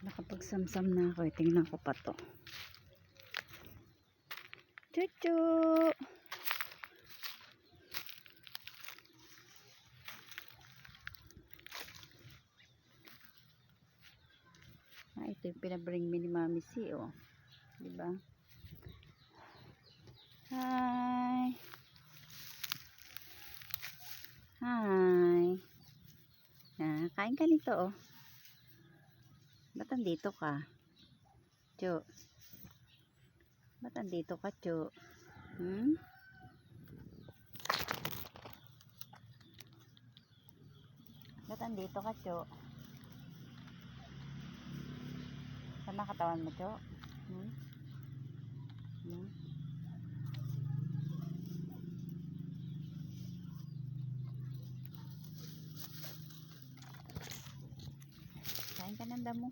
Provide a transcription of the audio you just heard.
Nakapagsamsam na ako. Tingnan ko pa to. Chuchu! Ito yung pinabring me ni Mami C, oh. Diba? Hi! Hi! Kain ka nito, oh. Ba't andito ka? Chu. Ba't andito ka, Chu? Ba't andito ka, Chu? Sama katawan mo, Chu? Kain ka ng damo.